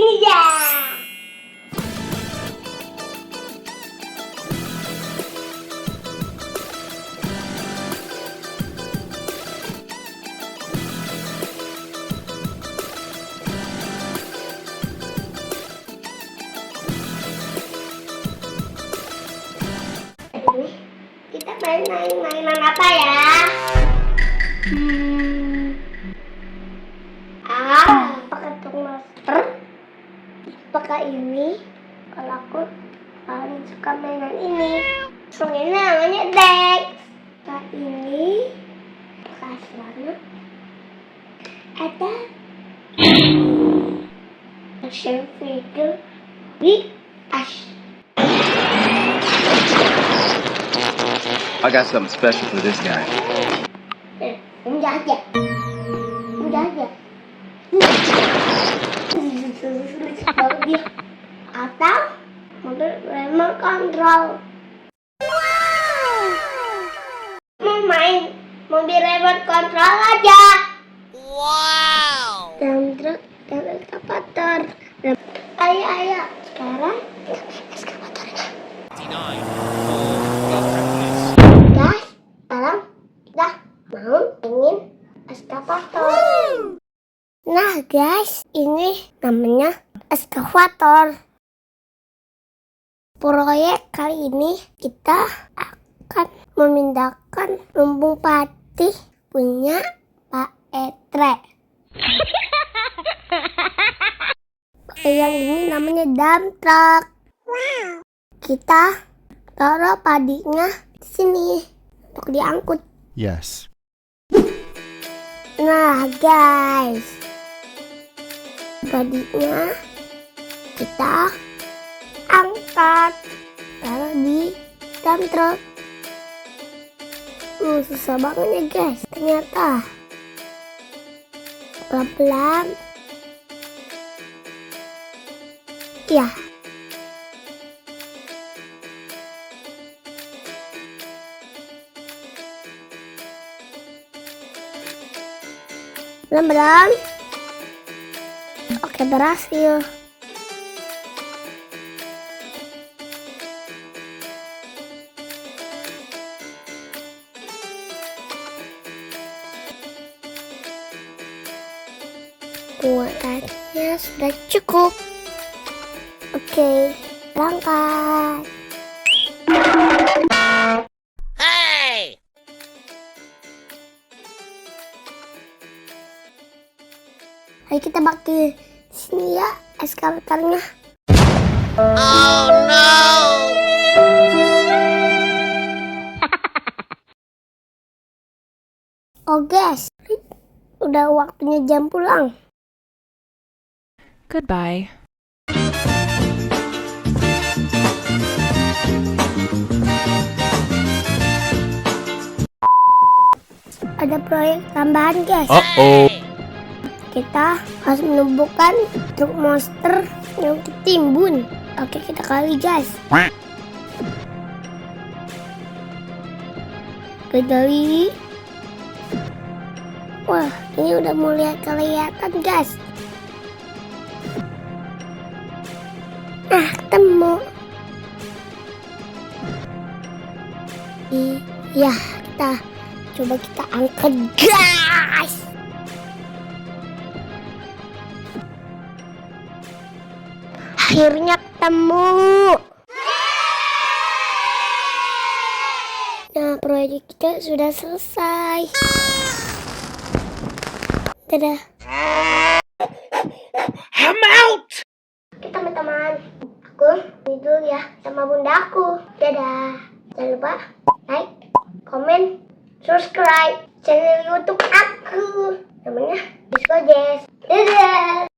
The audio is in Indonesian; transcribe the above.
Ini dia. Kita mainan apa ya? Pakai toaster. Pakai ini. Kalau aku paling suka mainan ini. Ini namanya Dex. Pakai ini. Pakai warna. Ada action figure Big Ash. I got something special for this guy. Udah aja. Dia atau mobil remote control. Mau main mobil remote control aja. Wow. Dan truk dan eskavator. Ayo. Sekarang eskavatornya. Guys, sekarang kita mau ingin eskavator. Nah guys, ini namanya eskavator. Proyek kali ini kita akan memindahkan lumbung padi punya Pak Etre. Yang ini namanya dump truck. Kita taruh padinya di sini untuk diangkut. Yes. Nah guys, padinya kita angkat, taruh di dump truck. Susah banget ya guys, ternyata. Pelan-pelan. Ya. Pelan-pelan. Oke, berhasil. Kuatannya sudah cukup. Oke, berangkat. Hey! Ayo kita pakai sini ya eskavatornya. Oh no! Oh guys, udah waktunya jam pulang. Goodbye. Ada proyek tambahan guys. Uh-oh. Kita harus menumbuhkan truk monster yang ketimbun. Oke, kita kali guys. Kedali. Wah, ini udah mulai kelihatan guys. Nah, ketemu. Iya, coba kita angkat guys. Akhirnya ketemu. Nah, proyek kita sudah selesai. Dadah. I'm out! Oke teman-teman, aku tidur ya sama bunda aku. Dadah. Jangan lupa like, komen, subscribe channel YouTube aku. Namanya Disco Jazz. Dadah.